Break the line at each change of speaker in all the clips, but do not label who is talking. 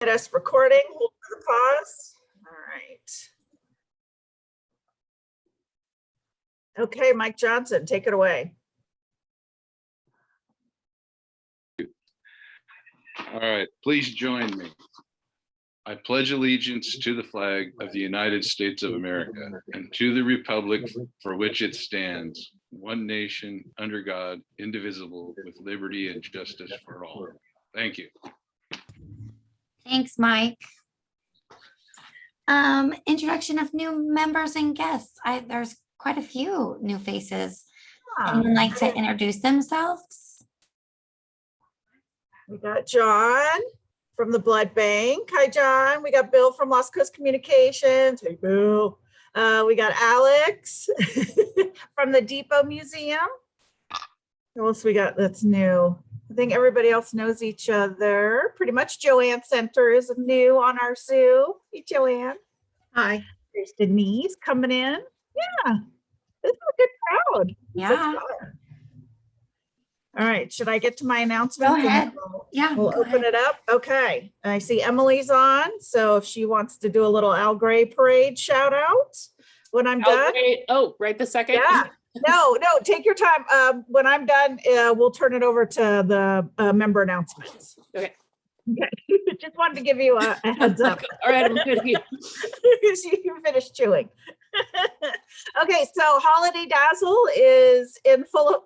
Get us recording. Hold for the pause. All right. Okay, Mike Johnson, take it away.
All right, please join me. I pledge allegiance to the flag of the United States of America and to the republic for which it stands, one nation, under God, indivisible, with liberty and justice for all. Thank you.
Thanks, Mike. Introduction of new members and guests. There's quite a few new faces. Anyone like to introduce themselves?
We got John from the Blood Bank. Hi, John. We got Bill from Lost Coast Communications. Hey, Bill. We got Alex from the Depot Museum. What else we got that's new? I think everybody else knows each other. Pretty much Joanne Center is new on our Zoom. Hey, Joanne.
Hi.
There's Denise coming in. Yeah, this is a good crowd.
Yeah.
All right, should I get to my announcement?
Go ahead. Yeah.
We'll
go
open
ahead.
it up. Okay, I see Emily's on, so if she wants to do a little Al Gray parade shout out when I'm done.
Gray. Oh, right this second.
Yeah. No, take your time. When I'm done, we'll turn it over to the member announcements.
Okay.
Just wanted to give you a heads up.
All right, I'm good here.
You finished chewing. Okay, so Holiday Dazzle is in full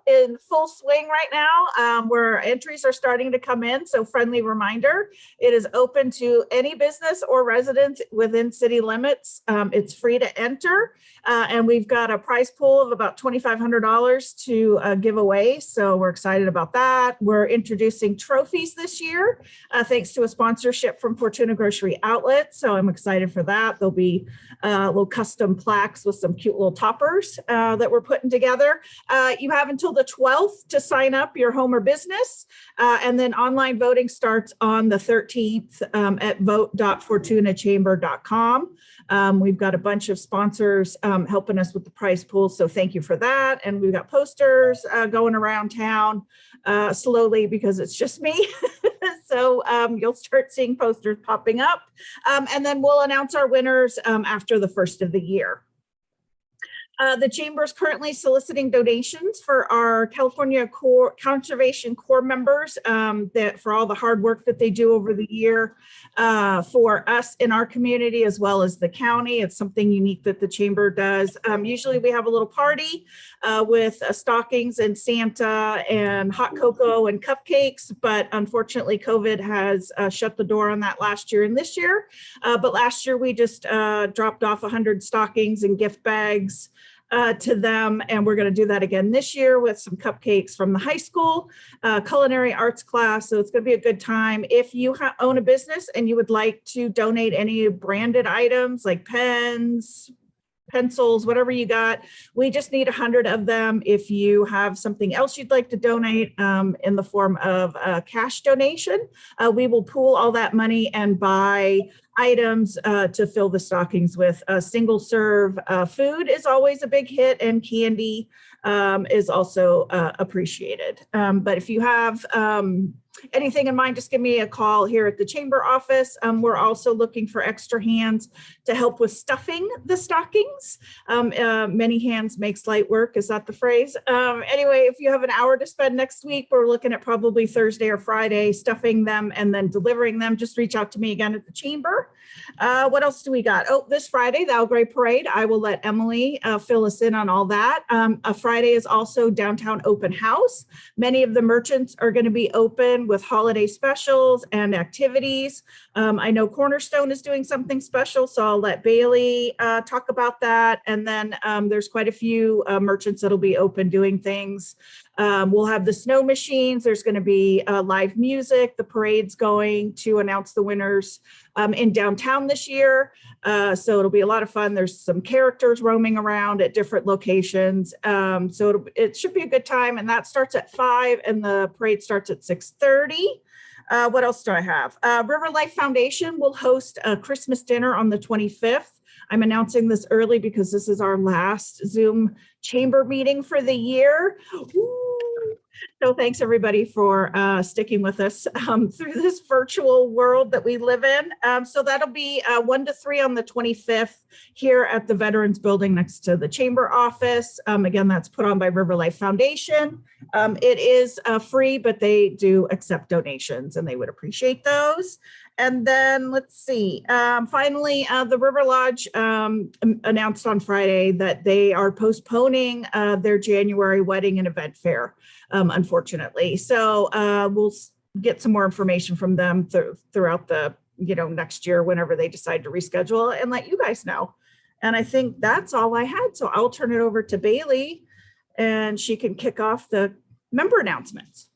swing right now, where entries are starting to come in. So friendly reminder, it is open to any business or resident within city limits. It's free to enter, and we've got a prize pool of about $2,500 to give away. So we're excited about that. We're introducing trophies this year, thanks to a sponsorship from Fortuna Grocery Outlet. So I'm excited for that. There'll be little custom plaques with some cute little toppers that we're putting together. You have until the 12th to sign up your home or business. And then online voting starts on the 13th at vote.fortunachamber.com. We've got a bunch of sponsors helping us with the prize pool. So thank you for that. And we've got posters going around town slowly because it's just me. So you'll start seeing posters popping up. And then we'll announce our winners after the first of the year. The Chamber is currently soliciting donations for our California Conservation Corps members for all the hard work that they do over the year for us in our community as well as the county. It's something unique that the Chamber does. Usually we have a little party with stockings and Santa and hot cocoa and cupcakes, but unfortunately COVID has shut the door on that last year and this year. But last year we just dropped off 100 stockings and gift bags to them. And we're going to do that again this year with some cupcakes from the high school culinary arts class. So it's going to be a good time. If you own a business and you would like to donate any branded items like pens, pencils, whatever you got, we just need 100 of them. If you have something else you'd like to donate in the form of a cash donation, we will pool all that money and buy items to fill the stockings with. Single serve food is always a big hit, and candy is also appreciated. But if you have anything in mind, just give me a call here at the Chamber office. We're also looking for extra hands to help with stuffing the stockings. Many hands makes light work. Is that the phrase? Anyway, if you have an hour to spend next week, we're looking at probably Thursday or Friday, stuffing them and then delivering them. Just reach out to me again at the Chamber. What else do we got? Oh, this Friday, the Al Gray Parade. I will let Emily fill us in on all that. Friday is also downtown open house. Many of the merchants are going to be open with holiday specials and activities. I know Cornerstone is doing something special, so I'll let Bailey talk about that. And then there's quite a few merchants that'll be open doing things. We'll have the snow machines. There's going to be live music. The parade's going to announce the winners in downtown this year. So it'll be a lot of fun. There's some characters roaming around at different locations. So it should be a good time. And that starts at 5 and the parade starts at 6:30. What else do I have? River Life Foundation will host a Christmas dinner on the 25th. I'm announcing this early because this is our last Zoom chamber meeting for the year. Woo! So thanks everybody for sticking with us through this virtual world that we live in. So that'll be 1 to 3 on the 25th here at the Veterans Building next to the Chamber office. Again, that's put on by River Life Foundation. It is free, but they do accept donations and they would appreciate those. And then let's see, finally, the River Lodge announced on Friday that they are postponing their January wedding and event fair, unfortunately. So we'll get some more information from them throughout the, next year, whenever they decide to reschedule, and let you guys know. And I think that's all I had. So I'll turn it over to Bailey and she can kick off the member announcements.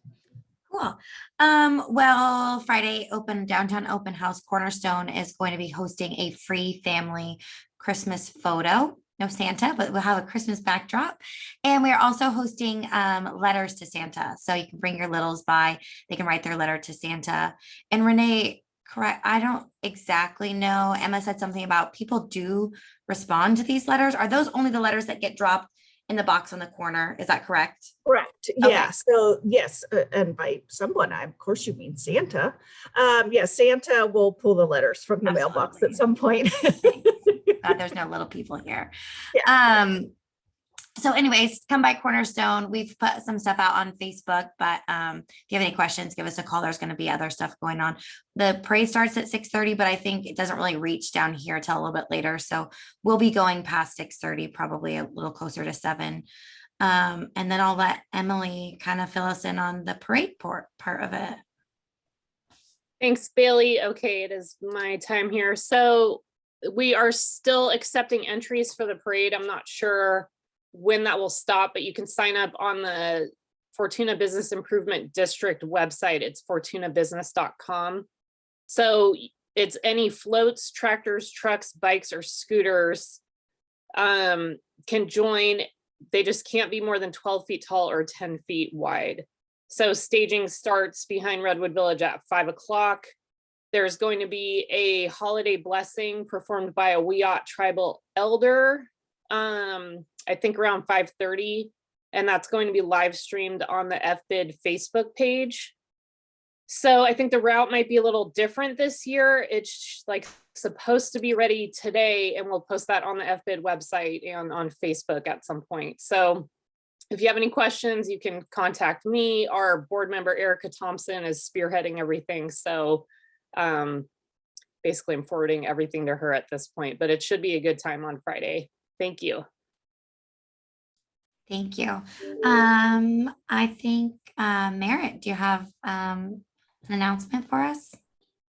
Cool. Well, Friday downtown open house Cornerstone is going to be hosting a free family Christmas photo. No Santa, but we'll have a Christmas backdrop. And we're also hosting letters to Santa. So you can bring your littles by, they can write their letter to Santa. And Renee, correct, I don't exactly know. Emma said something about people do respond to these letters. Are those only the letters that get dropped in the box on the corner? Is that correct?
Correct.
Okay.
Yeah. So yes, and by someone, of course you mean Santa. Yes, Santa will pull the letters from the mailbox at some point.
God, there's no little people here.
Yeah.
So anyways, come by Cornerstone. We've put some stuff out on Facebook, but if you have any questions, give us a call. There's going to be other stuff going on. The parade starts at 6:30, but I think it doesn't really reach down here till a little bit later. So we'll be going past 6:30, probably a little closer to 7. And then I'll let Emily kind of fill us in on the parade part of it.
Thanks, Bailey. Okay, it is my time here. So we are still accepting entries for the parade. I'm not sure when that will stop, but you can sign up on the Fortuna Business Improvement District website. It's fortunabusiness.com. So it's any floats, tractors, trucks, bikes, or scooters can join. They just can't be more than 12 feet tall or 10 feet wide. So staging starts behind Redwood Village at 5 o'clock. There's going to be a holiday blessing performed by a Wiyot tribal elder, I think around 5:30, and that's going to be live streamed on the FBID Facebook page. So I think the route might be a little different this year. It's like supposed to be ready today, and we'll post that on the FBID website and on Facebook at some point. So if you have any questions, you can contact me. Our board member, Erica Thompson, is spearheading everything. So basically I'm forwarding everything to her at this point, but it should be a good time on Friday. Thank you.
Thank you. I think, Merritt, do you have an announcement for us?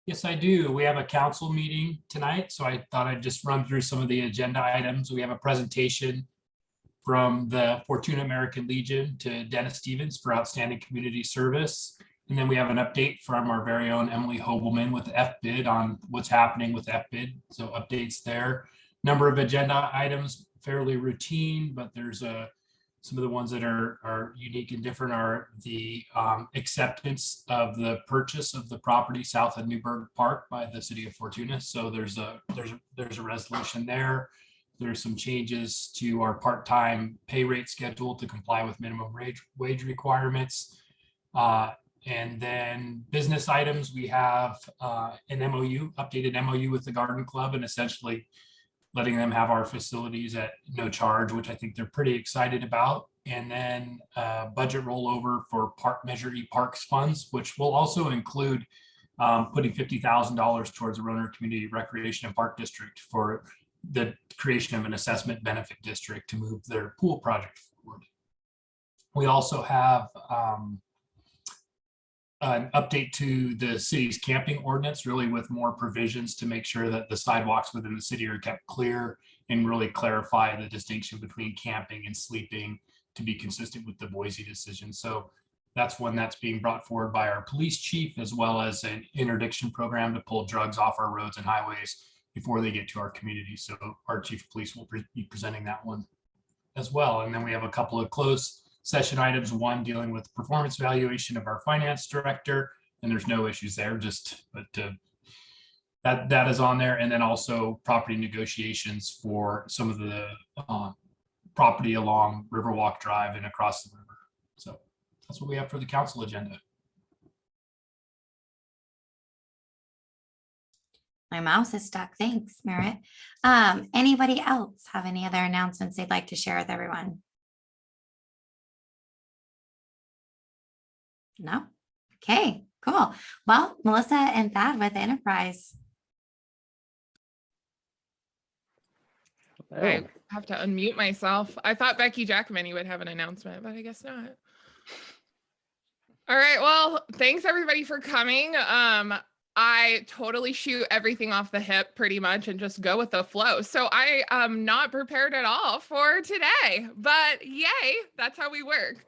Yes, I do. We have a council meeting tonight, so I thought I'd just run through some of the agenda items. We have a presentation from the Fortuna American Legion to Dennis Stevens for outstanding community service. And then we have an update from our very own Emily Hobelman with FBID on what's happening with FBID. So updates there. Number of agenda items, fairly routine, but there's some of the ones that are unique and different are the acceptance of the purchase of the property south of Newburgh Park by the city of Fortuna. So there's a resolution there. There's some changes to our part-time pay rate schedule to comply with minimum wage requirements. And then business items, we have an MOU, updated MOU with the Garden Club, and essentially letting them have our facilities at no charge, which I think they're pretty excited about. And then budget rollover for Measure E Parks funds, which will also include putting $50,000 towards the Roanoke Community Recreation and Park District for the creation of an assessment benefit district to move their pool project forward. We also have an update to the city's camping ordinance, really with more provisions to make sure that the sidewalks within the city are kept clear and really clarify the distinction between camping and sleeping to be consistent with the Boise decision. So that's one that's being brought forward by our police chief, as well as an interdiction program to pull drugs off our roads and highways before they get to our community. So our chief of police will be presenting that one as well. And then we have a couple of closed session items, one dealing with performance valuation of our finance director, and there's no issues there, but that is on there. And then also property negotiations for some of the property along Riverwalk Drive and across the river. So that's what we have for the council agenda.
My mouse is stuck. Thanks, Merritt. Anybody else have any other announcements they'd like to share with everyone? No? Okay, cool. Well, Melissa and Thad with Enterprise.
I have to unmute myself. I thought Becky Jackmany would have an announcement, but I guess not. All right, well, thanks everybody for coming. I totally shoot everything off the hip pretty much and just go with the flow. So I am not prepared at all for today, but yay, that's how we work.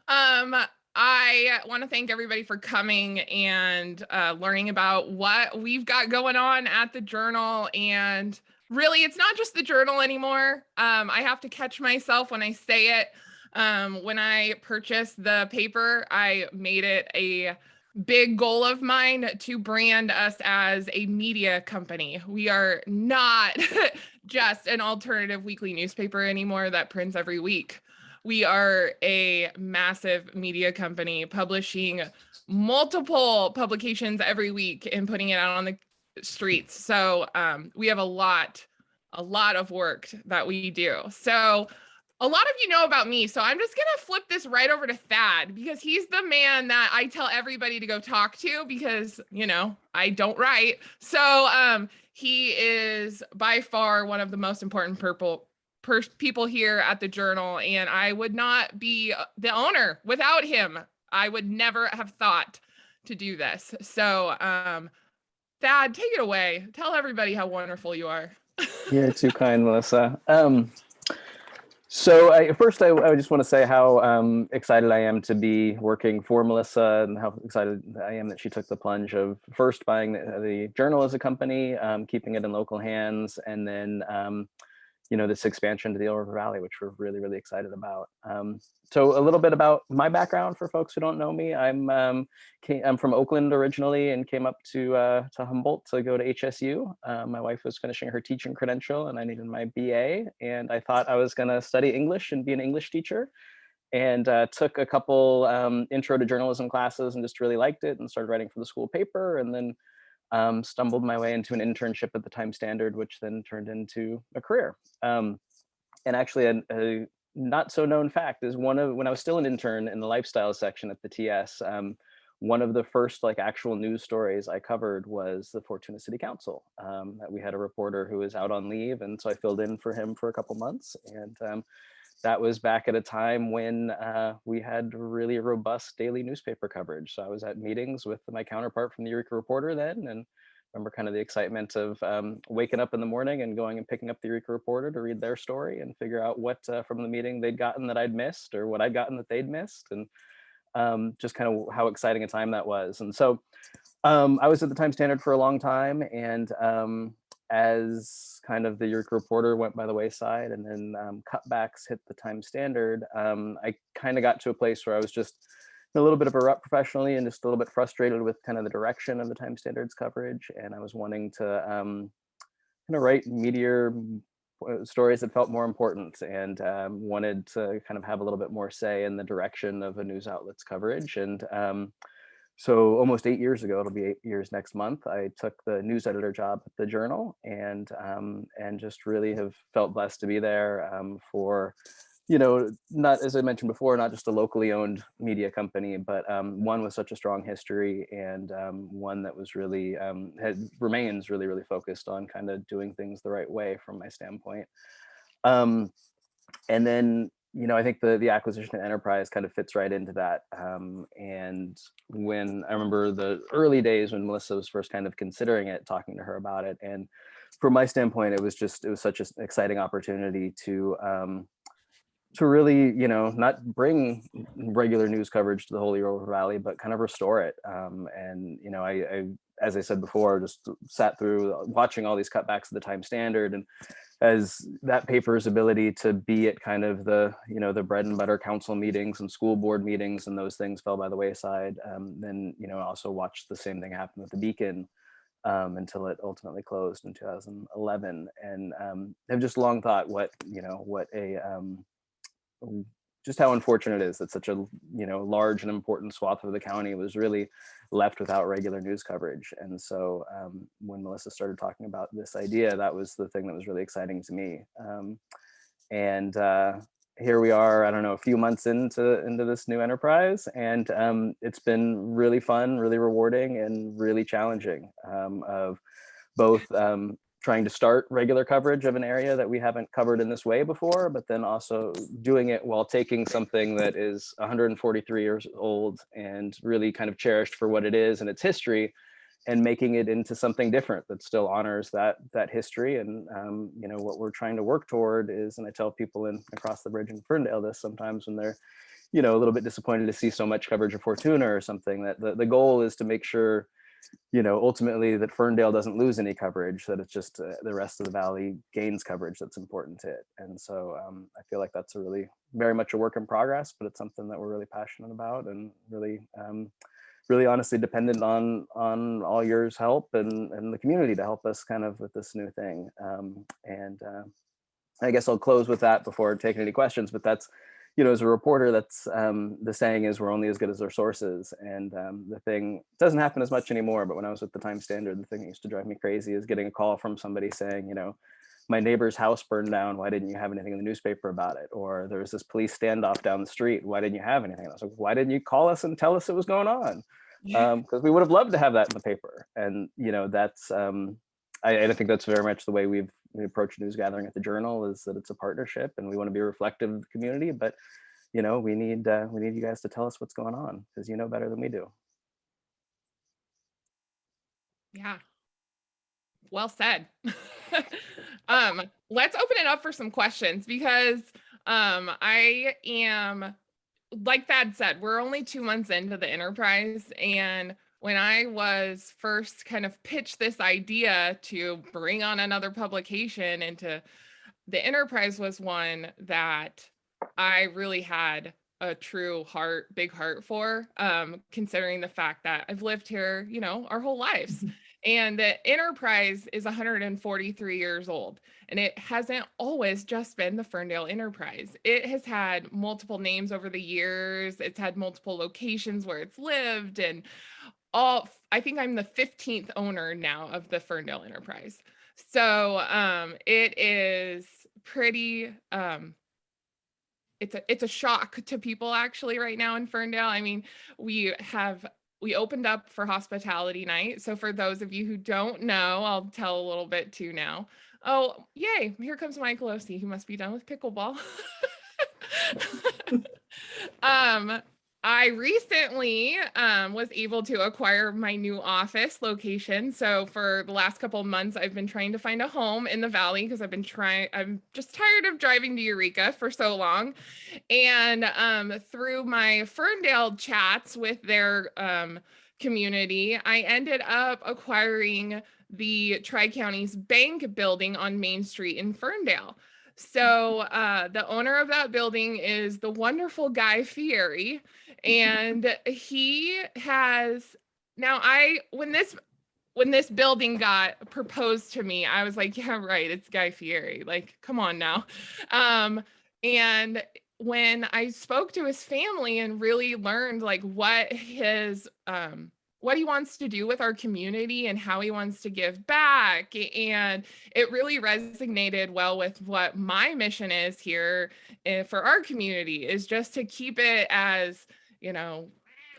I want to thank everybody for coming and learning about what we've got going on at the Journal. And really, it's not just the Journal anymore. I have to catch myself when I say it. When I purchased the paper, I made it a big goal of mine to brand us as a media company. We are not just an alternative weekly newspaper anymore that prints every week. We are a massive media company publishing multiple publications every week and putting it out on the streets. So we have a lot of work that we do. So a lot of you know about me, so I'm just gonna flip this right over to Thad because he's the man that I tell everybody to go talk to because, you know, I don't write. So he is by far one of the most important people here at the Journal, and I would not be the owner without him. I would never have thought to do this. So Thad, take it away. Tell everybody how wonderful you are.
You're too kind, Melissa. So first, I just want to say how excited I am to be working for Melissa and how excited I am that she took the plunge of first buying the Journal as a company, keeping it in local hands, and then you know, this expansion to the River Valley, which we're really, really excited about. So a little bit about my background for folks who don't know me. I'm from Oakland originally and came up to Humboldt to go to HSU. My wife was finishing her teaching credential and I needed my BA, and I thought I was gonna study English and be an English teacher, and took a couple intro to journalism classes and just really liked it and started writing for the school paper, and then stumbled my way into an internship at the Times Standard, which then turned into a career. And actually a not so known fact is when I was still an intern in the lifestyle section at the TS, one of the first like actual news stories I covered was the Fortuna City Council. That we had a reporter who was out on leave, and so I filled in for him for a couple months. And that was back at a time when we had really robust daily newspaper coverage. So I was at meetings with my counterpart from the Eureka Reporter then, and remember kind of the excitement of waking up in the morning and going and picking up the Eureka Reporter to read their story and figure out what from the meeting they'd gotten that I'd missed or what I'd gotten that they'd missed, and just kind of how exciting a time that was. And so I was at the Times Standard for a long time, and as kind of the Eureka Reporter went by the wayside and then cutbacks hit the Times Standard, I kind of got to a place where I was just a little bit of a rut professionally and just a little bit frustrated with kind of the direction of the Times Standard's coverage. And I was wanting to kind of write meatier stories that felt more important, and wanted to kind of have a little bit more say in the direction of a news outlet's coverage. And so almost 8 years ago, it'll be 8 years next month, I took the news editor job at the Journal, and just really have felt blessed to be there for, you know, not, as I mentioned before, not just a locally owned media company, but one with such a strong history, and one that was really, remains really, really focused on kind of doing things the right way from my standpoint. And then, you know, I think the acquisition of Enterprise kind of fits right into that. And when I remember the early days when Melissa was first kind of considering it, talking to her about it, and from my standpoint, it was such an exciting opportunity to really, you know, not bring regular news coverage to the Holy River Valley, but kind of restore it. And, you know, I, as I said before, just sat through watching all these cutbacks of the Times Standard, and as that paper's ability to be at kind of the, you know, the bread and butter council meetings and school board meetings and those things fell by the wayside. Then, you know, also watched the same thing happen with the Beacon until it ultimately closed in 2011. And I've just long thought what a just how unfortunate it is that such a, you know, large and important swath of the county was really left without regular news coverage. And so when Melissa started talking about this idea, that was the thing that was really exciting to me. And here we are, I don't know, a few months into this new enterprise, and it's been really fun, really rewarding, and really challenging, of both trying to start regular coverage of an area that we haven't covered in this way before, but then also doing it while taking something that is 143 years old and really kind of cherished for what it is and its history, and making it into something different that still honors that history. And you know, what we're trying to work toward is, and I tell people across the bridge in Ferndale this sometimes when they're, you know, a little bit disappointed to see so much coverage of Fortuna or something, that the goal is to make sure, you know, ultimately that Ferndale doesn't lose any coverage, that it's just the rest of the valley gains coverage that's important to it. And so I feel like that's a really very much a work in progress, but it's something that we're really passionate about, and really really honestly dependent on all yours help and the community to help us kind of with this new thing. And I guess I'll close with that before taking any questions, but that's, you know, as a reporter, that's the saying is we're only as good as our sources. And the thing doesn't happen as much anymore, but when I was with the Times Standard, the thing that used to drive me crazy is getting a call from somebody saying, you know, my neighbor's house burned down, why didn't you have anything in the newspaper about it? Or there was this police standoff down the street, why didn't you have anything? And I was like, why didn't you call us and tell us it was going on? Because we would have loved to have that in the paper. And, you know, that's, I think that's very much the way we approach news gathering at the Journal, is that it's a partnership and we want to be reflective of the community, but, you know, we need you guys to tell us what's going on, because you know better than we do.
Yeah. Well said. Let's open it up for some questions, because I am, like Thad said, we're only 2 months into the enterprise. And when I was first kind of pitched this idea to bring on another publication into the enterprise, was one that I really had a true big heart for, considering the fact that I've lived here, you know, our whole lives. And the enterprise is 143 years old, and it hasn't always just been the Ferndale Enterprise. It has had multiple names over the years. It's had multiple locations where it's lived, and I think I'm the 15th owner now of the Ferndale Enterprise. So it is pretty, it's a shock to people actually right now in Ferndale. I mean, we opened up for hospitality night. So for those of you who don't know, I'll tell a little bit too now. Oh, yay, here comes Mike Losi. He must be done with pickleball. I recently was able to acquire my new office location. So for the last couple of months, I've been trying to find a home in the Valley, because I'm just tired of driving to Eureka for so long. And through my Ferndale chats with their community, I ended up acquiring the Tri-Counties Bank building on Main Street in Ferndale. So the owner of that building is the wonderful Guy Fieri, and he has now when this building got proposed to me, I was like, yeah, right, it's Guy Fieri, like, come on now. And when I spoke to his family and really learned like what he wants to do with our community and how he wants to give back, and it really resonated well with what my mission is here for our community, is just to keep it as, you know,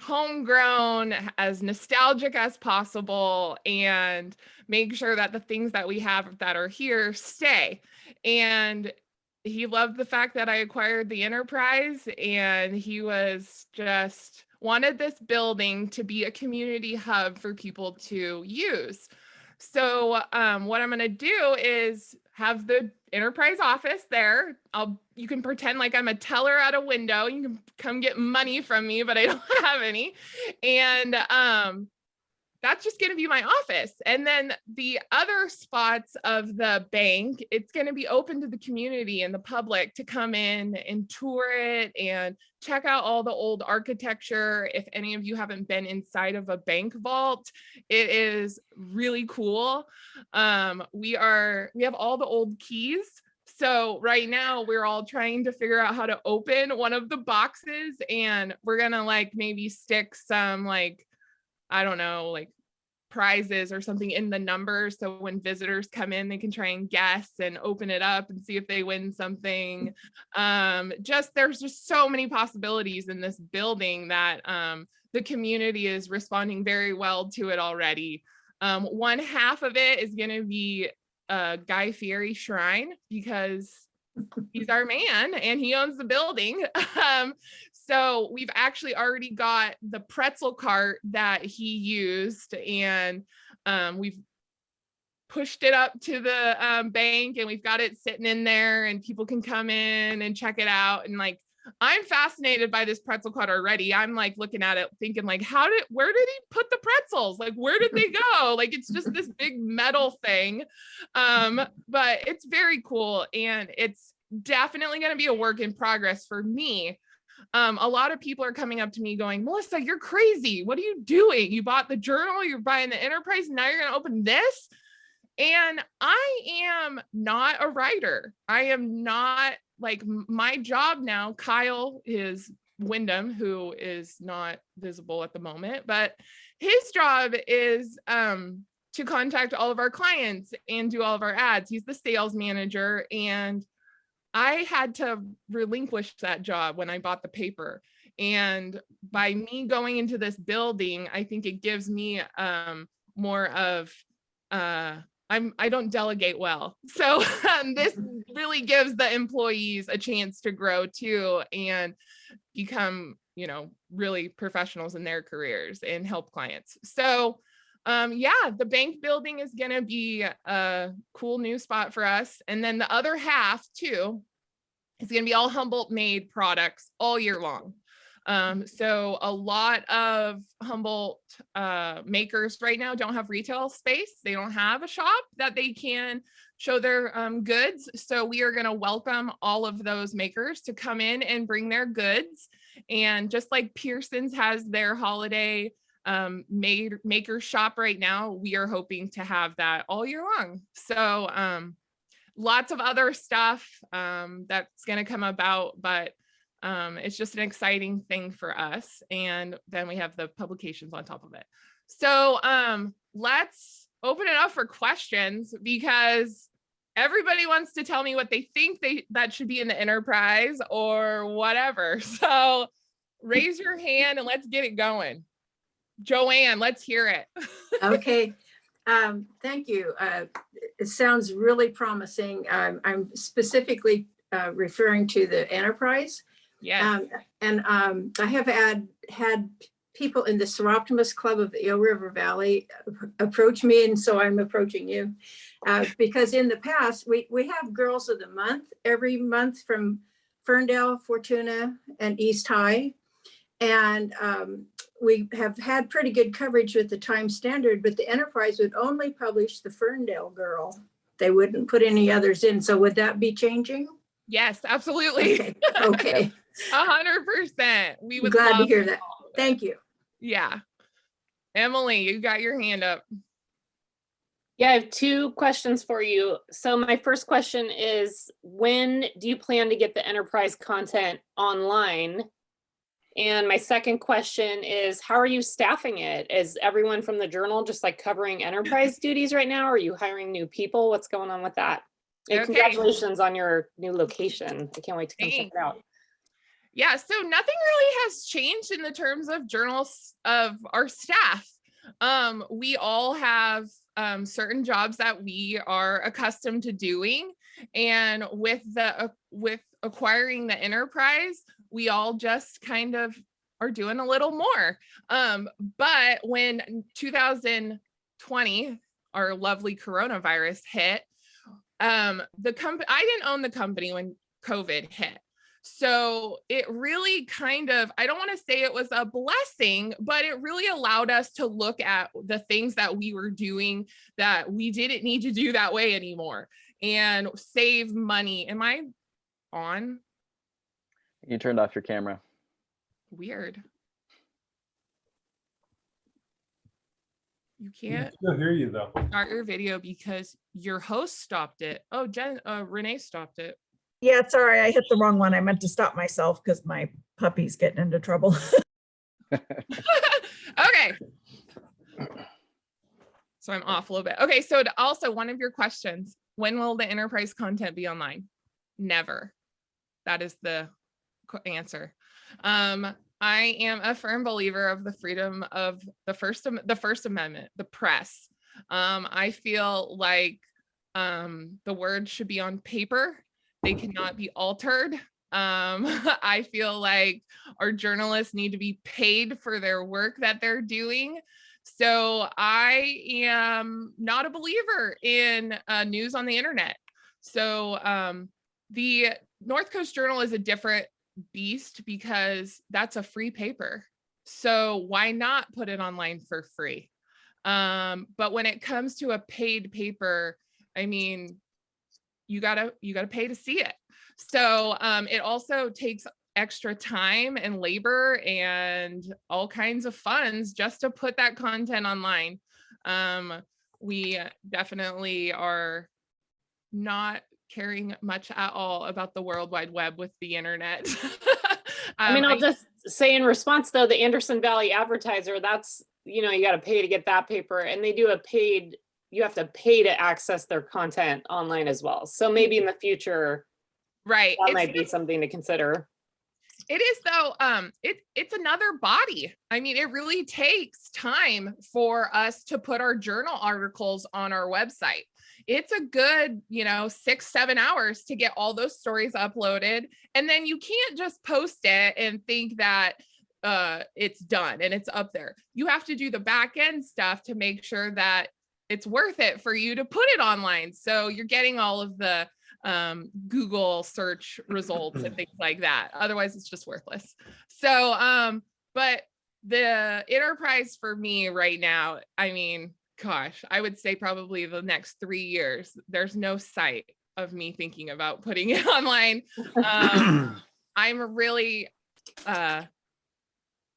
homegrown, as nostalgic as possible, and make sure that the things that we have that are here stay. And he loved the fact that I acquired the enterprise, and he was just wanted this building to be a community hub for people to use. So what I'm going to do is have the enterprise office there. You can pretend like I'm a teller at a window. You can come get money from me, but I don't have any. And that's just going to be my office. And then the other spots of the bank, it's going to be open to the community and the public to come in and tour it and check out all the old architecture. If any of you haven't been inside of a bank vault, it is really cool. We have all the old keys. So right now we're all trying to figure out how to open one of the boxes, and we're gonna like maybe stick some like, I don't know, like prizes or something in the numbers. So when visitors come in, they can try and guess and open it up and see if they win something. There's just so many possibilities in this building that the community is responding very well to it already. One half of it is going to be Guy Fieri Shrine, because he's our man and he owns the building. So we've actually already got the pretzel cart that he used, and we've pushed it up to the bank, and we've got it sitting in there, and people can come in and check it out. And like, I'm fascinated by this pretzel cart already. I'm like looking at it thinking like, where did he put the pretzels? Like, where did they go? Like, it's just this big metal thing. But it's very cool, and it's definitely going to be a work in progress for me. A lot of people are coming up to me going, Melissa, you're crazy. What are you doing? You bought the journal, you're buying the Enterprise, and now you're going to open this? And I am not a writer. I am not, like, my job now, Kyle is Wyndham, who is not visible at the moment, but his job is to contact all of our clients and do all of our ads. He's the sales manager, and I had to relinquish that job when I bought the paper. And by me going into this building, I think it gives me more of, I don't delegate well. So this really gives the employees a chance to grow too and become, really professionals in their careers and help clients. So the bank building is going to be a cool new spot for us. And then the other half too is going to be all Humboldt made products all year long. So a lot of Humboldt makers right now don't have retail space. They don't have a shop that they can show their goods. So we are going to welcome all of those makers to come in and bring their goods. And just like Pearson's has their holiday maker shop right now, we are hoping to have that all year long. So lots of other stuff that's going to come about, but it's just an exciting thing for us. And then we have the publications on top of it. So let's open it up for questions, because everybody wants to tell me what they think that should be in the Enterprise or whatever. So raise your hand and let's get it going. Joanne, let's hear it.
Okay. Thank you. It sounds really promising. I'm specifically referring to the Enterprise.
Yeah.
I have had people in the Seroptimus Club of the Eel River Valley approach me, and so I'm approaching you. Because in the past, we have Girls of the Month every month from Ferndale, Fortuna, and East High. And we have had pretty good coverage with the Times Standard, but the Enterprise would only publish the Ferndale girl. They wouldn't put any others in. So would that be changing?
Yes, absolutely.
Okay.
100%. We would
Glad to
love
hear that. Thank you.
Yeah. Emily, you got your hand up.
Yeah, I have two questions for you. So my first question is, when do you plan to get the Enterprise content online? And my second question is, how are you staffing it? Is everyone from the Journal just like covering Enterprise duties right now? Are you hiring new people? What's going on with that? And
Okay.
Congratulations on your new location. I can't wait to come check it out.
Yeah, so nothing really has changed in the terms of journals of our staff. We all have certain jobs that we are accustomed to doing. And with acquiring the Enterprise, we all just kind of are doing a little more. But when 2020, our lovely coronavirus hit, I didn't own the company when COVID hit. So it really kind of, I don't want to say it was a blessing, but it really allowed us to look at the things that we were doing that we didn't need to do that way anymore and save money. Am I on?
You turned off your camera.
Weird. You can't
Still hear you though.
start your video because your host stopped it. Oh, Renee stopped it.
Yeah, sorry, I hit the wrong one. I meant to stop myself because my puppy's getting into trouble.
Okay. So I'm off a little bit. Okay, so also one of your questions, when will the enterprise content be online? Never. That is the answer. I am a firm believer of the freedom of the First Amendment, the press. I feel like the words should be on paper. They cannot be altered. I feel like our journalists need to be paid for their work that they're doing. So I am not a believer in news on the internet. So the North Coast Journal is a different beast because that's a free paper. So why not put it online for free? But when it comes to a paid paper, I mean, you gotta pay to see it. So it also takes extra time and labor and all kinds of funds just to put that content online. We definitely are not caring much at all about the World Wide Web with the internet.
I mean, I'll just say in response though, the Anderson Valley Advertiser, that's, you know, you got to pay to get that paper, and they do a paid, you have to pay to access their content online as well. So maybe in the future,
right,
that might be something to consider.
It is though, it's another body. I mean, it really takes time for us to put our journal articles on our website. It's a good, 6-7 hours to get all those stories uploaded. And then you can't just post it and think that it's done and it's up there. You have to do the back end stuff to make sure that it's worth it for you to put it online. So you're getting all of the Google search results and things like that. Otherwise, it's just worthless. So, but the enterprise for me right now, I mean, gosh, I would say probably the next 3 years, there's no sight of me thinking about putting it online. I'm really, I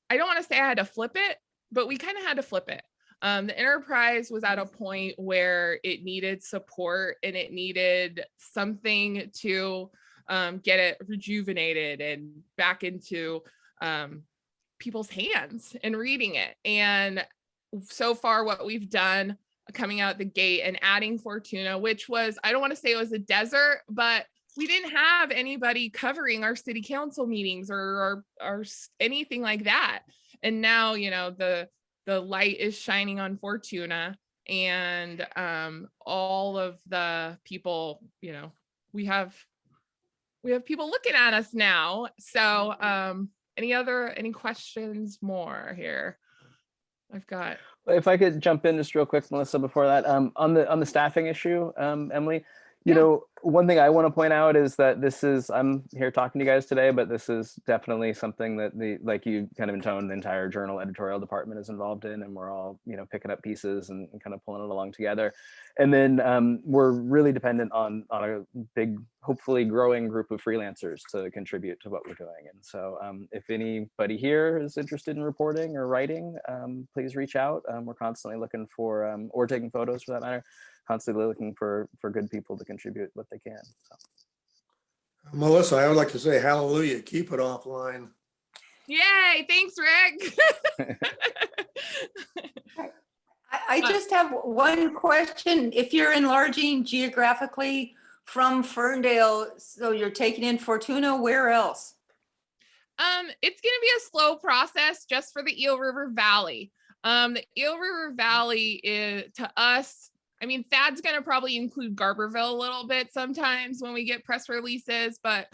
don't want to say I had to flip it, but we kind of had to flip it. The enterprise was at a point where it needed support and it needed something to get it rejuvenated and back into people's hands and reading it. And so far what we've done coming out the gate and adding Fortuna, which was, I don't want to say it was a desert, but we didn't have anybody covering our city council meetings or anything like that. And now, the light is shining on Fortuna, and all of the people, we have people looking at us now. So any questions more here? I've got.
If I could jump in just real quick, Melissa, before that, on the staffing issue, Emily, one thing I want to point out is that I'm here talking to you guys today, but this is definitely something that like you kind of intoned, the entire journal editorial department is involved in, and we're all, picking up pieces and kind of pulling it along together. And then we're really dependent on a big, hopefully growing group of freelancers to contribute to what we're doing. And so if anybody here is interested in reporting or writing, please reach out. We're constantly looking for, or taking photos for that matter, constantly looking for good people to contribute what they can. So.
Melissa, I would like to say hallelujah, keep it offline.
Yay, thanks, Rick.
I just have one question. If you're enlarging geographically from Ferndale, so you're taking in Fortuna, where else?
It's going to be a slow process just for the Eel River Valley. The Eel River Valley is, to us, I mean, Thad's going to probably include Garberville a little bit sometimes when we get press releases, but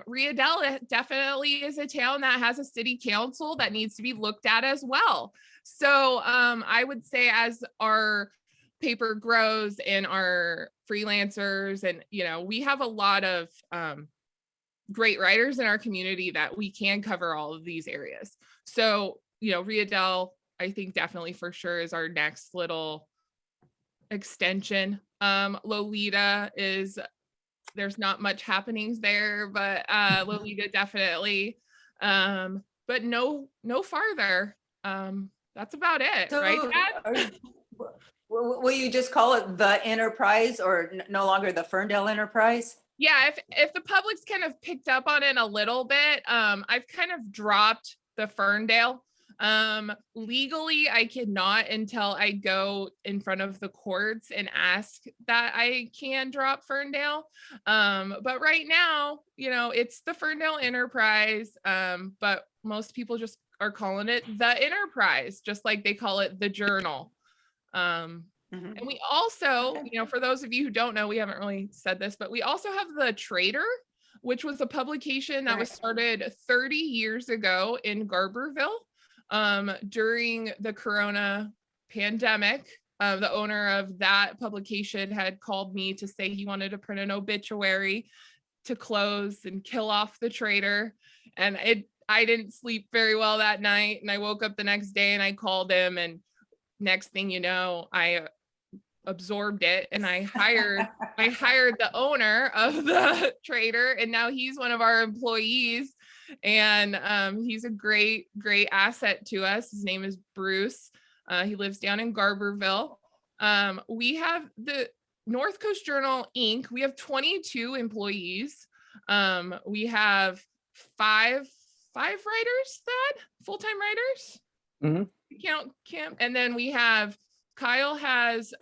Riedel definitely is a town that has a city council that needs to be looked at as well. So I would say as our paper grows and our freelancers, and, we have a lot of great writers in our community that we can cover all of these areas. So, Riedel, I think definitely for sure is our next little extension. Lolita there's not much happenings there, but Lolita definitely, but no farther. That's about it,
So
right, Dad?
Will you just call it the Enterprise or no longer the Ferndale Enterprise?
Yeah, if the public's kind of picked up on it a little bit, I've kind of dropped the Ferndale. Legally, I cannot until I go in front of the courts and ask that I can drop Ferndale. But right now, it's the Ferndale Enterprise. But most people just are calling it the Enterprise, just like they call it the Journal. And we also, for those of you who don't know, we haven't really said this, but we also have the Trader, which was a publication that was started 30 years ago in Garberville during the Corona pandemic. The owner of that publication had called me to say he wanted to print an obituary to close and kill off the Trader. And I didn't sleep very well that night. And I woke up the next day and I called him, and next thing you know, I absorbed it and I hired the owner of the Trader, and now he's one of our employees, and he's a great asset to us. His name is Bruce. He lives down in Garberville. We have the North Coast Journal Inc. We have 22 employees. We have five writers, Thad, full-time writers. Count, and then we have Kyle has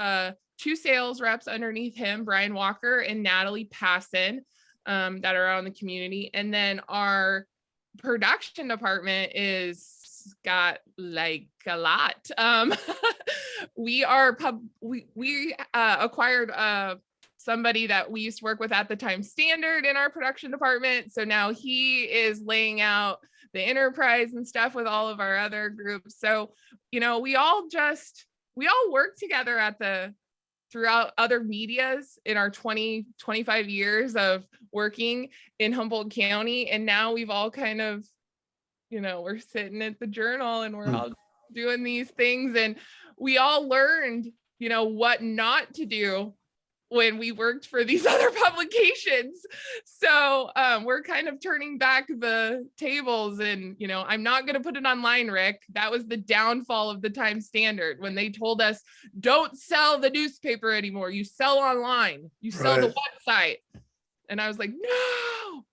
2 sales reps underneath him, Brian Walker and Natalie Passon, that are out in the community. And then our production department is got like a lot. We acquired somebody that we used to work with at the time, Standard, in our production department. So now he is laying out the Enterprise and stuff with all of our other groups. So, we all work together throughout other medias in our 25 years of working in Humboldt County. And now we've all kind of, we're sitting at the Journal and we're all doing these things, and we all learned, what not to do when we worked for these other publications. So we're kind of turning back the tables, and, I'm not going to put it online, Rick. That was the downfall of the Times Standard, when they told us, don't sell the newspaper anymore. You sell online, you sell the website. And I was like, no.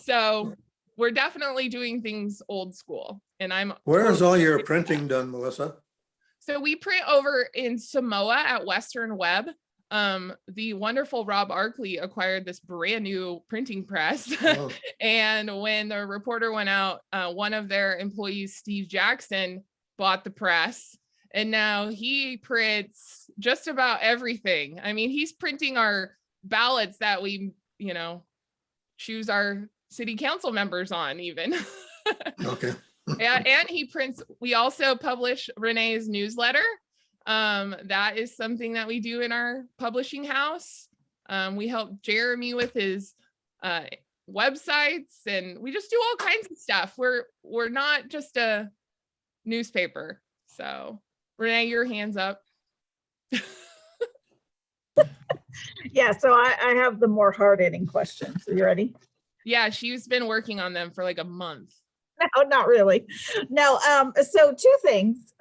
So we're definitely doing things old school. And
Where is all your printing done, Melissa?
So we print over in Samoa at Western Web. The wonderful Rob Arkley acquired this brand new printing press. Oh. And when the reporter went out, one of their employees, Steve Jackson, bought the press. And now he prints just about everything. I mean, he's printing our ballots that we, choose our city council members on even.
Okay.
And we also publish Renee's newsletter. That is something that we do in our publishing house. We help Jeremy with his websites, and we just do all kinds of stuff. We're not just a newspaper. So Renee, your hands up.
Yeah, so I have the more hard-hitting questions. Are you ready?
Yeah, she's been working on them for like a month.
No, not really. No, so 2 things.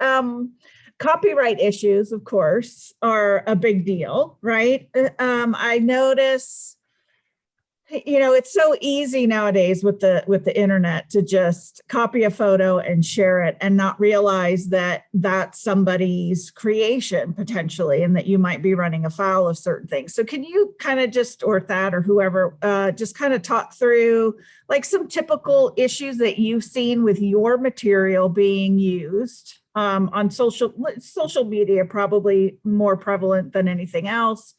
Copyright issues, of course, are a big deal, right? I notice, it's so easy nowadays with the internet to just copy a photo and share it and not realize that that's somebody's creation potentially, and that you might be running afoul of certain things. So can you kind of just, or Thad or whoever, just kind of talk through like some typical issues that you've seen with your material being used on social media, probably more prevalent than anything else.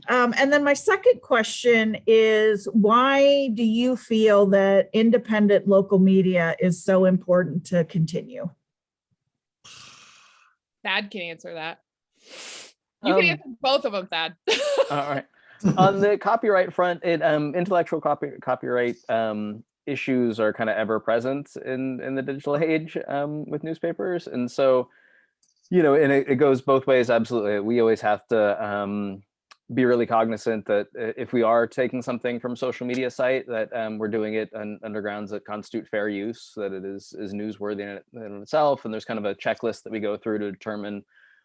And then my second question is, why do you feel that independent local media is so important to continue?
Thad can answer that. You can answer both of them, Thad.
All right. On the copyright front, intellectual copyright issues are kind of ever present in the digital age with newspapers. And so, and it goes both ways. Absolutely. We always have to be really cognizant that if we are taking something from social media site, that we're doing it under grounds that constitute fair use, that it is newsworthy in itself. And there's kind of a checklist that we go through to determine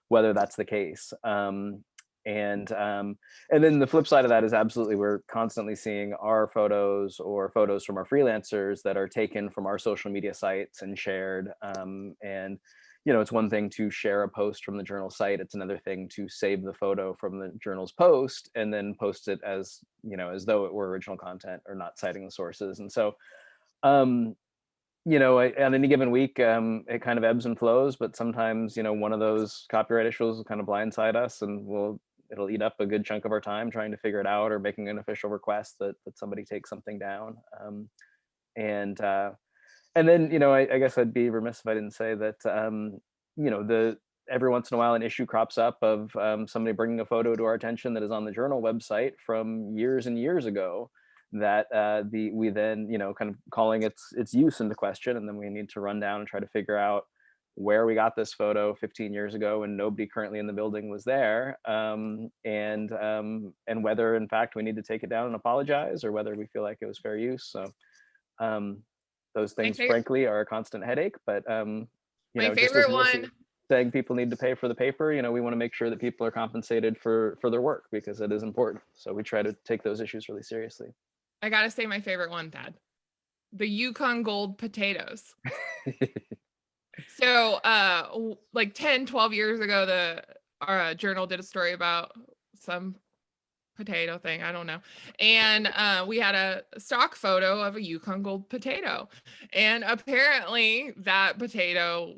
whether that's the case. And then the flip side of that is absolutely, we're constantly seeing our photos or photos from our freelancers that are taken from our social media sites and shared. And it's one thing to share a post from the journal site. It's another thing to save the photo from the journal's post and then post it as, as though it were original content or not citing the sources. And so, on any given week, it kind of ebbs and flows, but sometimes, one of those copyright issues will kind of blindside us, and it'll eat up a good chunk of our time trying to figure it out or making an official request that somebody takes something down. And then, I guess I'd be remiss if I didn't say that, every once in a while an issue crops up of somebody bringing a photo to our attention that is on the journal website from years and years ago that we then, kind of calling its use into question. And then we need to run down and try to figure out where we got this photo 15 years ago and nobody currently in the building was there, and whether in fact we need to take it down and apologize or whether we feel like it was fair use. So those things frankly are a constant headache, but
my favorite one,
saying people need to pay for the paper, we want to make sure that people are compensated for their work because it is important. So we try to take those issues really seriously.
I gotta say my favorite one, Thad, the Yukon Gold potatoes. So like 10, 12 years ago, our journal did a story about some potato thing, I don't know, and we had a stock photo of a Yukon Gold potato, and apparently that potato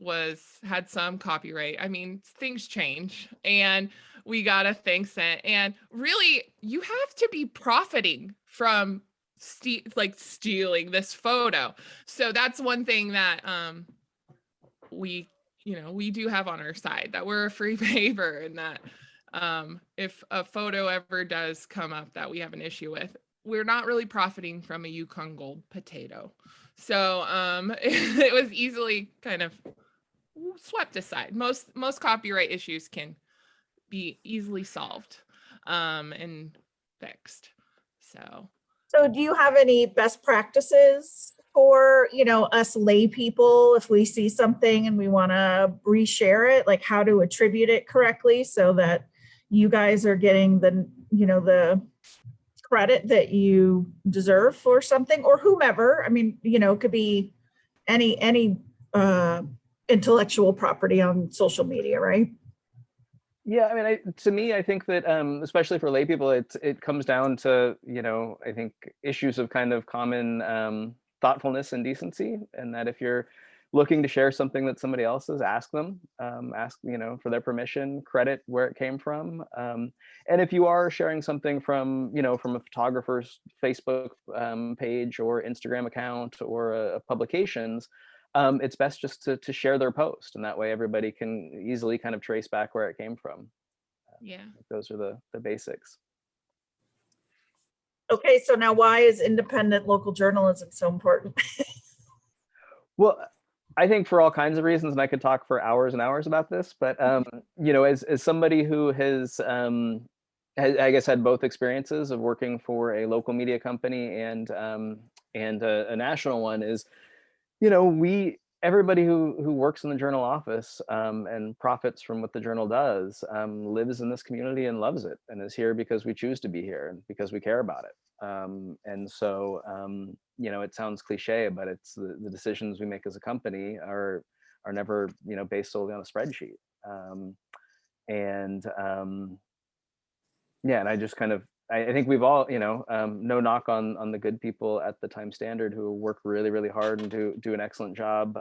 had some copyright. I mean, things change, and we got a thing sent, and really you have to be profiting from stealing this photo. So that's one thing that we do have on our side, that we're a free paper, and that if a photo ever does come up that we have an issue with, we're not really profiting from a Yukon Gold potato. So it was easily kind of swept aside. Most copyright issues can be easily solved and fixed.
So do you have any best practices for, us lay people, if we see something and we want to reshare it, like how to attribute it correctly so that you guys are getting the credit that you deserve for something, or whomever? I mean, it could be any intellectual property on social media, right?
Yeah, I mean, to me, I think that especially for lay people, it comes down to, I think issues of kind of common thoughtfulness and decency, and that if you're looking to share something that somebody else has, ask them, for their permission, credit where it came from. And if you are sharing something from a photographer's Facebook page or Instagram account or a publications, it's best just to share their post, and that way everybody can easily kind of trace back where it came from.
Yeah.
Those are the basics.
Okay, so now why is independent local journalism so important?
Well, I think for all kinds of reasons, and I could talk for hours and hours about this, but as somebody who has I guess had both experiences of working for a local media company and a national one, is everybody who works in the journal office and profits from what the journal does lives in this community and loves it and is here because we choose to be here and because we care about it. And so, it sounds cliche, but it's the decisions we make as a company are never, based solely on a spreadsheet. And I just kind of, I think we've all, no knock on the good people at the Times Standard who work really, really hard and do an excellent job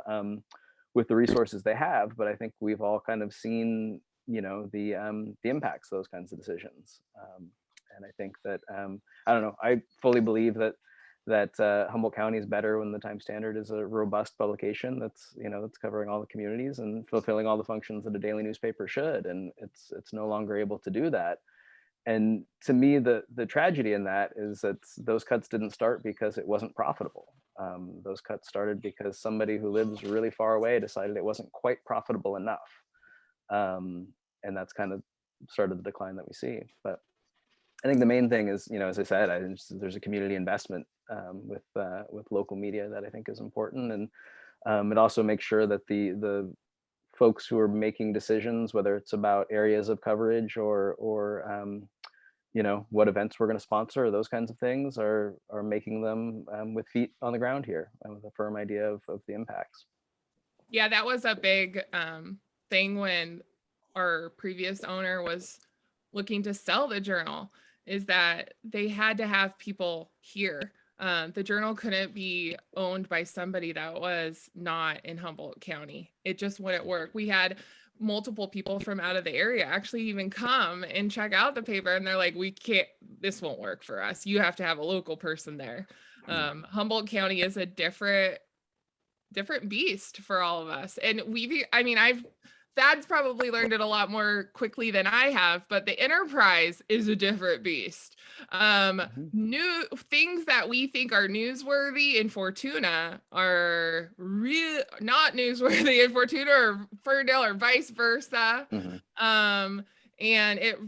with the resources they have. But I think we've all kind of seen, the impacts of those kinds of decisions. And I think that, I don't know, I fully believe that Humboldt County is better when the Times Standard is a robust publication that's covering all the communities and fulfilling all the functions that a daily newspaper should. And it's no longer able to do that. And to me, the tragedy in that is that those cuts didn't start because it wasn't profitable. Those cuts started because somebody who lives really far away decided it wasn't quite profitable enough. And that's kind of started the decline that we see. But I think the main thing is, as I said, there's a community investment with local media that I think is important. And it also makes sure that the folks who are making decisions, whether it's about areas of coverage or you know, what events we're going to sponsor, or those kinds of things, are making them with feet on the ground here and with a firm idea of the impacts.
Yeah, that was a big thing when our previous owner was looking to sell the journal, is that they had to have people here. The journal couldn't be owned by somebody that was not in Humboldt County. It just wouldn't work. We had multiple people from out of the area actually even come and check out the paper, and they're like, we can't, this won't work for us. You have to have a local person there. Humboldt County is a different beast for all of us. And Thad's probably learned it a lot more quickly than I have, but the enterprise is a different beast. New things that we think are newsworthy in Fortuna are real not newsworthy in Fortuna or Ferndale or vice versa. And it,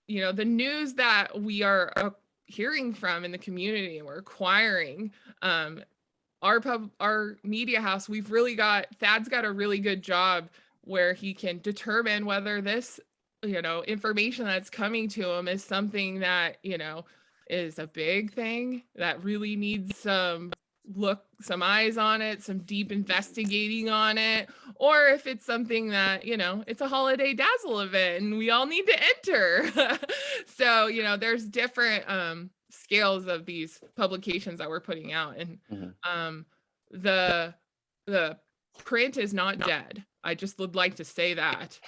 you know, the news that we are hearing from in the community and we're acquiring, our media house, Thad's got a really good job where he can determine whether this, you know, information that's coming to him is something that, you know, is a big thing that really needs some eyes on it, some deep investigating on it, or if it's something that, you know, it's a holiday dazzle event and we all need to enter. So, you know, there's different scales of these publications that we're putting out, and the print is not dead. I just would like to say that.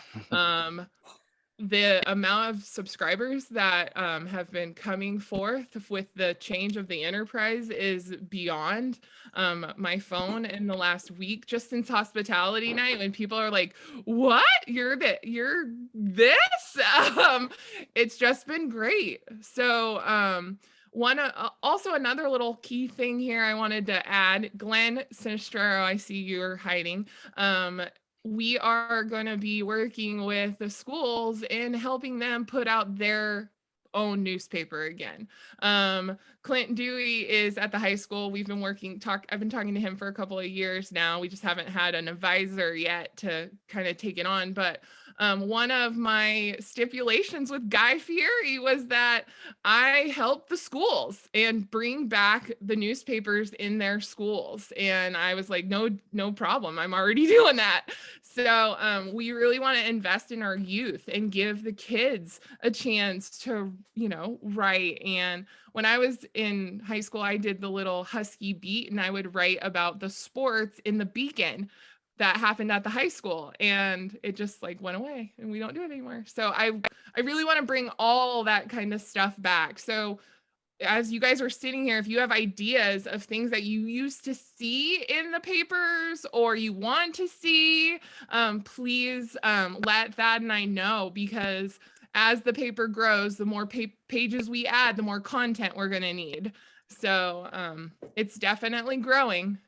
The amount of subscribers that have been coming forth with the change of the enterprise is beyond my phone in the last week, just since hospitality night, when people are like, what, you're this? It's just been great. So also another little key thing here I wanted to add, Glenn Sinistrero, I see you're hiding. We are going to be working with the schools and helping them put out their own newspaper again. Clint Dewey is at the high school. I've been talking to him for a couple of years now. We just haven't had an advisor yet to kind of take it on. But one of my stipulations with Guy Fieri was that I help the schools and bring back the newspapers in their schools. And I was like, no problem. I'm already doing that. So we really want to invest in our youth and give the kids a chance to, you know, write. And when I was in high school, I did the little Husky beat, and I would write about the sports in the Beacon that happened at the high school, and it just like went away and we don't do it anymore. So I really want to bring all that kind of stuff back. So as you guys are sitting here, if you have ideas of things that you used to see in the papers or you want to see, please let Thad and I know, because as the paper grows, the more pages we add, the more content we're going to need. So it's definitely growing.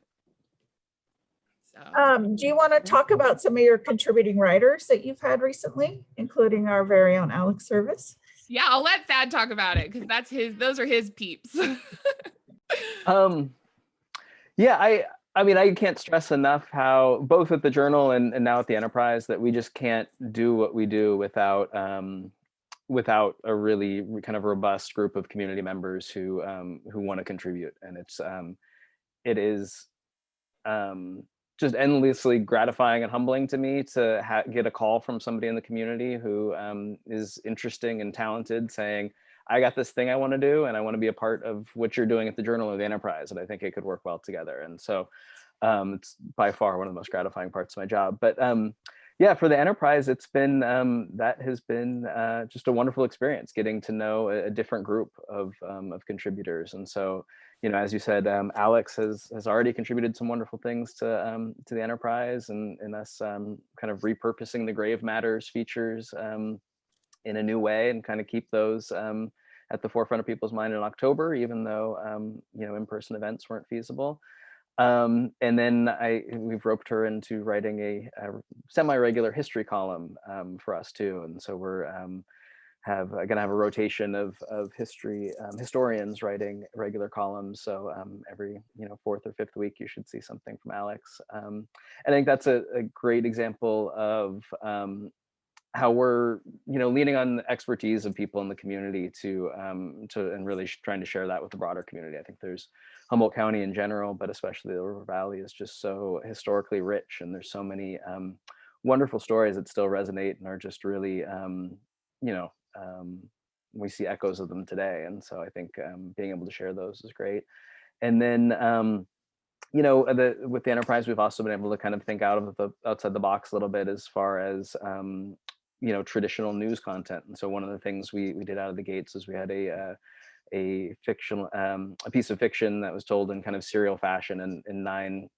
Do you want to talk about some of your contributing writers that you've had recently, including our very own Alex Service?
Yeah, I'll let Thad talk about it, because those are his peeps.
Yeah, I mean, I can't stress enough how both at the Journal and now at the Enterprise that we just can't do what we do without a really kind of robust group of community members who want to contribute. And it is just endlessly gratifying and humbling to me to get a call from somebody in the community who is interesting and talented, saying, I got this thing I want to do, and I want to be a part of what you're doing at the Journal or the Enterprise, and I think it could work well together. And so it's by far one of the most gratifying parts of my job. But yeah, for the Enterprise, it's been that has been just a wonderful experience, getting to know a different group of contributors. And so, you know, as you said, Alex has already contributed some wonderful things to the Enterprise, and us kind of repurposing the Grave Matters features in a new way, and kind of keep those at the forefront of people's mind in October, even though you know, in-person events weren't feasible. And then we've roped her into writing a semi-regular history column for us too, and so we're gonna have a rotation of history historians writing regular columns. So every fourth or fifth week you should see something from Alex. I think that's a great example of how we're leaning on the expertise of people in the community to and really trying to share that with the broader community. I think there's Humboldt County in general, but especially the River Valley is just so historically rich, and there's so many wonderful stories that still resonate and are just really we see echoes of them today. And so I think being able to share those is great. And then with the enterprise, we've also been able to kind of think outside the box a little bit as far as traditional news content. And so one of the things we did out of the gates is we had a fictional a piece of fiction that was told in kind of serial fashion in nine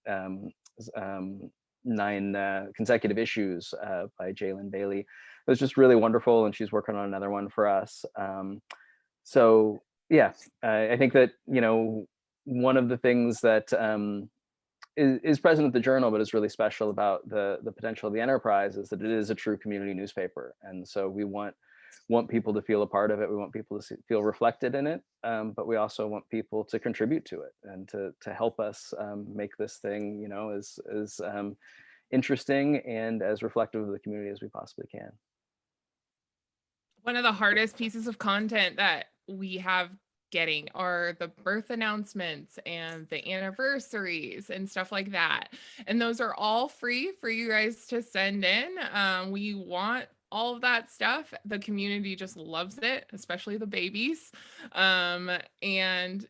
consecutive issues by Jalen Bailey. It was just really wonderful, and she's working on another one for us. So yeah, I think that one of the things that is present at the Journal, but is really special about the potential of the enterprise, is that it is a true community newspaper. And so we want people to feel a part of it. We want people to feel reflected in it, but we also want people to contribute to it and to help us make this thing as interesting and as reflective of the community as we possibly can.
One of the hardest pieces of content that we have getting are the birth announcements and the anniversaries and stuff like that. And those are all free for you guys to send in. We want all of that stuff. The community just loves it, especially the babies. And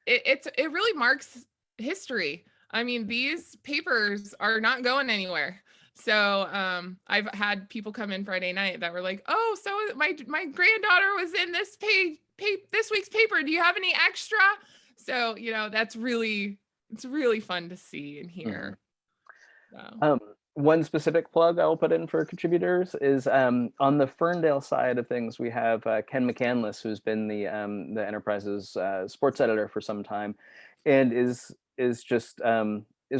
it really marks history. I mean, these papers are not going anywhere. So I've had people come in Friday night that were like, oh, so my granddaughter was in this this week's paper. Do you have any extra? So, it's really fun to see and hear. So.
One specific plug I'll put in for contributors is on the Ferndale side of things, we have Ken McCandless, who's been the Enterprise's sports editor for some time, and is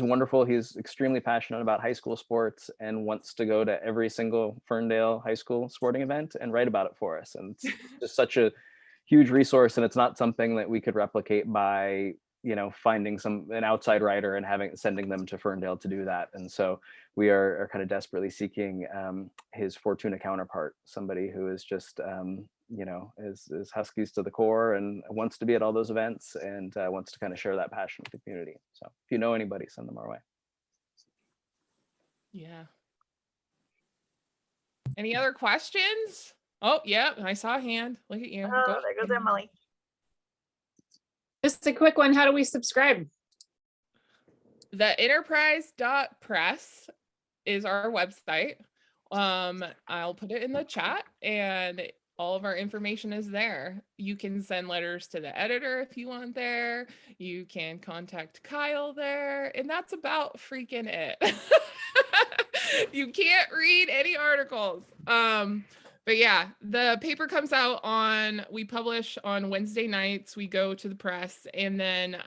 wonderful. He's extremely passionate about high school sports and wants to go to every single Ferndale high school sporting event and write about it for us. And it's just such a huge resource, and it's not something that we could replicate by finding an outside writer and sending them to Ferndale to do that. And so we are kind of desperately seeking his Fortuna counterpart, somebody who is just is Huskies to the core and wants to be at all those events and wants to kind of share that passion with the community. So if you know anybody, send them our way.
Yeah. Any other questions? Oh, yeah, I saw a hand. Look at you.
Oh, there goes Emily.
Just a quick one. How do we subscribe?
The enterprise.press is our website. I'll put it in the chat, and all of our information is there. You can send letters to the editor if you want there. You can contact Kyle there, and that's about freaking it. You can't read any articles. But yeah, the paper comes out we publish on Wednesday nights. We go to the press, and then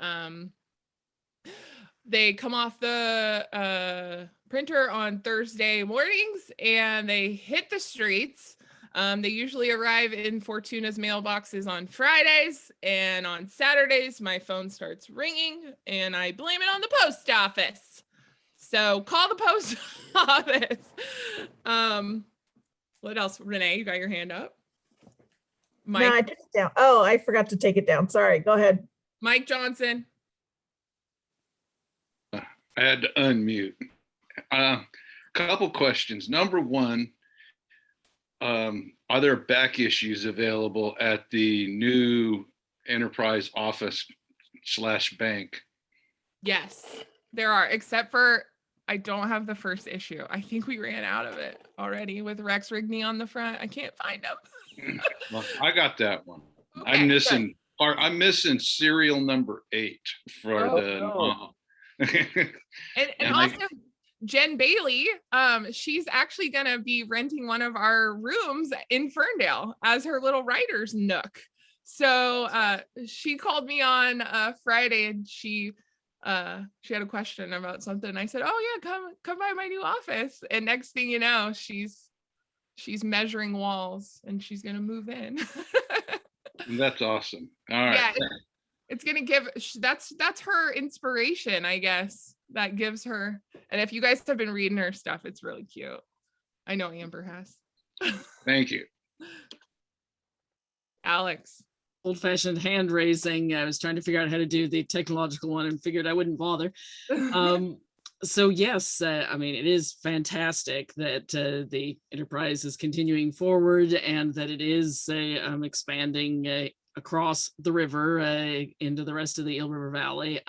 they come off the printer on Thursday mornings, and they hit the streets. They usually arrive in Fortuna's mailboxes on Fridays, and on Saturdays, my phone starts ringing, and I blame it on the post office. So call the post office. What else? Renee, you got your hand up? Mike.
No, I took it down. Oh, I forgot to take it down. Sorry. Go ahead.
Mike Johnson.
I had to unmute. Couple questions. Number one, are there back issues available at the new Enterprise office / bank?
Yes, there are, except for I don't have the first issue. I think we ran out of it already with Rex Rigney on the front. I can't find them.
Well, I got that one.
Okay,
I'm missing serial number 8 for
and also Jen Bailey, she's actually gonna be renting one of our rooms in Ferndale as her little writer's nook. So she called me on Friday, and she had a question about something. I said, oh yeah, come by my new office. And next thing you know, she's she's measuring walls and she's gonna move in.
That's awesome. All right.
Yeah, it's gonna give, that's her inspiration, I guess, that gives her. And if you guys have been reading her stuff, it's really cute. I know Amber has.
Thank you.
Alex.
Old-fashioned hand raising. I was trying to figure out how to do the technological one and figured I wouldn't bother. So yes, I mean, it is fantastic that the enterprise is continuing forward and that it is expanding across the river into the rest of the Eel River Valley,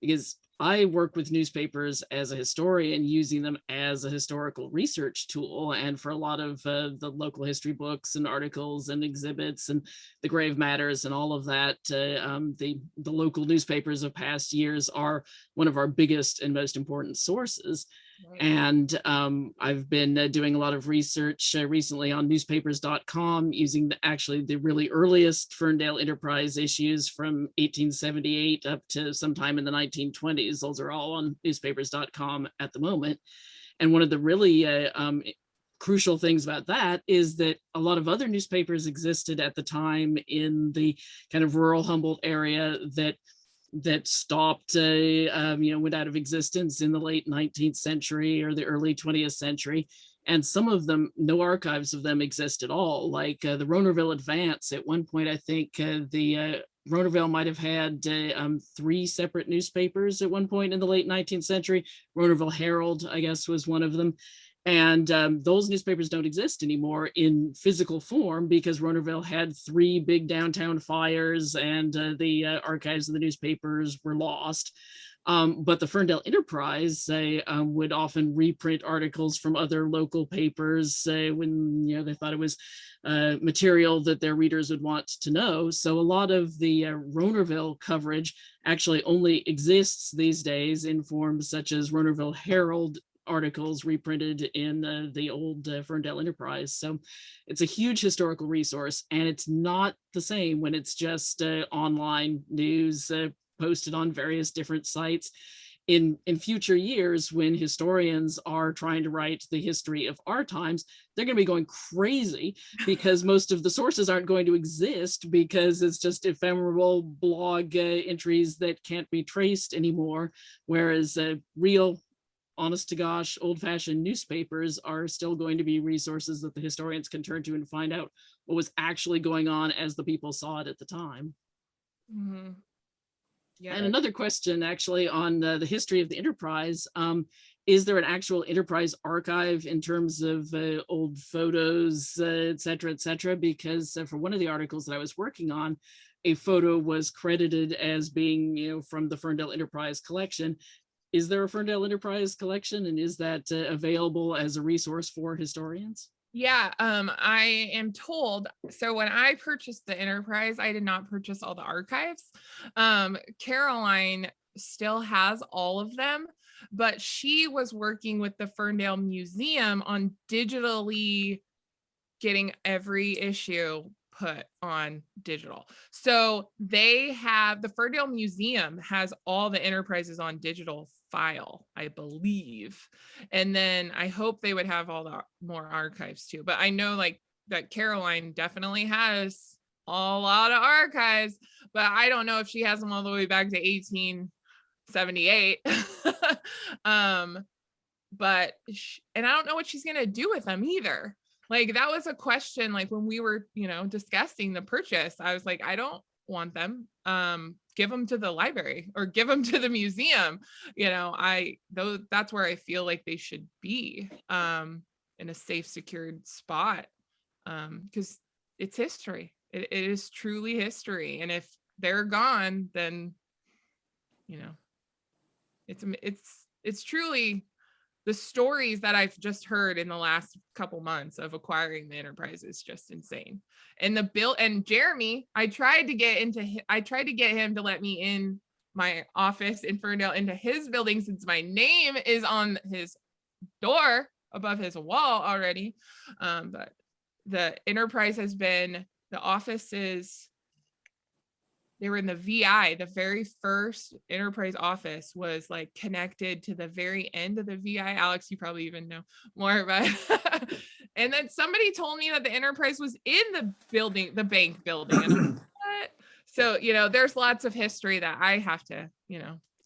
because I work with newspapers as a historian, using them as a historical research tool. And for a lot of the local history books and articles and exhibits and the grave matters and all of that, the local newspapers of past years are one of our biggest and most important sources. Right. And I've been doing a lot of research recently on newspapers.com using actually the really earliest Ferndale Enterprise issues from 1878 up to sometime in the 1920s. Those are all on newspapers.com at the moment. And one of the really crucial things about that is that a lot of other newspapers existed at the time in the kind of rural Humboldt area that stopped, went out of existence in the late 19th century or the early 20th century. And some of them, no archives of them exist at all. Like the Ronerville Advance, at one point, I think the Ronerville might have had 3 separate newspapers at one point in the late 19th century. Ronerville Herald, I guess, was one of them. And those newspapers don't exist anymore in physical form because Ronerville had 3 big downtown fires and the archives of the newspapers were lost. But the Ferndale Enterprise would often reprint articles from other local papers when they thought it was material that their readers would want to know. So a lot of the Ronerville coverage actually only exists these days in forms such as Ronerville Herald articles reprinted in the old Ferndale Enterprise. So it's a huge historical resource, and it's not the same when it's just online news posted on various different sites. In future years, when historians are trying to write the history of our times, they're going to be going crazy because most of the sources aren't going to exist because it's just ephemeral blog entries that can't be traced anymore, whereas real honest to gosh, old-fashioned newspapers are still going to be resources that the historians can turn to and find out what was actually going on as the people saw it at the time.
Mm-hmm. Yeah.
And another question actually on the history of the Enterprise, is there an actual Enterprise archive in terms of old photos, et cetera, because for one of the articles that I was working on, a photo was credited as being, from the Ferndale Enterprise collection. Is there a Ferndale Enterprise collection, and is that available as a resource for historians?
Yeah, I am told. So when I purchased the Enterprise, I did not purchase all the archives. Caroline still has all of them, but she was working with the Ferndale Museum on digitally getting every issue put on digital. So they have, the Ferndale Museum has all the Enterprises on digital file, I believe. And then I hope they would have all the more archives too. But I know like that Caroline definitely has a lot of archives, but I don't know if she has them all the way back to 1878. But and I don't know what she's gonna do with them either. Like that was a question, like when we were, discussing the purchase, I was like, I don't want them. Give them to the library or give them to the museum. That's where I feel like they should be, in a safe, secured spot. Because it's history. It is truly history. And if they're gone, then, it's truly the stories that I've just heard in the last couple months of acquiring the Enterprise is just insane. And and Jeremy, I tried to get him to let me in my office in Ferndale into his building since my name is on his door above his wall already. But the Enterprise has been, the offices, they were in the VI, the very first Enterprise office was like connected to the very end of the VI. Alex, you probably even know more, but And then somebody told me that the Enterprise was in the building, the bank building. And I'm like, what? So, there's lots of history that I have to,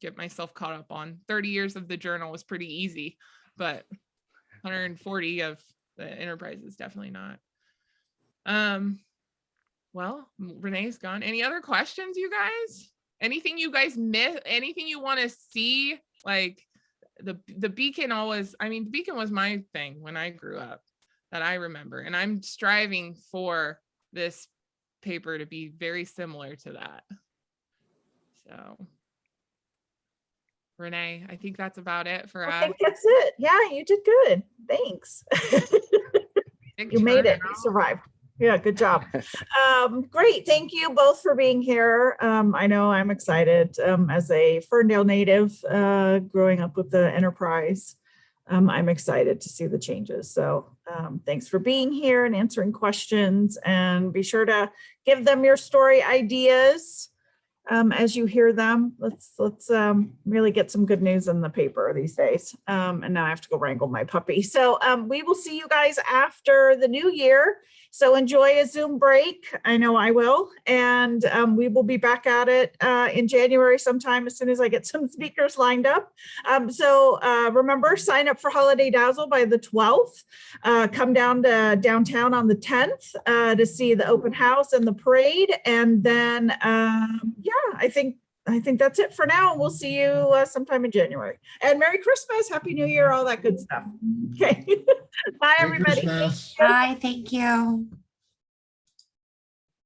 get myself caught up on. 30 years of the Journal was pretty easy, but 140 of the Enterprise is definitely not. Well, Renee's gone. Any other questions, you guys? Anything you guys miss? Anything you want to see? Like the Beacon the Beacon was my thing when I grew up that I remember. And I'm striving for this paper to be very similar to that. So, Renee, I think that's about it for us.
I think that's it. Yeah, you did good. Thanks. You made it. You survived. Yeah, good job. Great. Thank you both for being here. I know I'm excited as a Ferndale native growing up with the Enterprise. I'm excited to see the changes. So thanks for being here and answering questions, and be sure to give them your story ideas as you hear them. Let's really get some good news in the paper these days. And now I have to go wrangle my puppy. So we will see you guys after the new year. So enjoy a Zoom break. I know I will. And we will be back at it in January sometime as soon as I get some speakers lined up. So remember, sign up for Holiday Dazzle by the 12th. Come down to downtown on the 10th to see the open house and the parade. And then, I think that's it for now. We'll see you sometime in January. And Merry Christmas, Happy New Year, all that good stuff. Okay. Bye,
Merry
everybody.
Christmas.
Bye, thank you.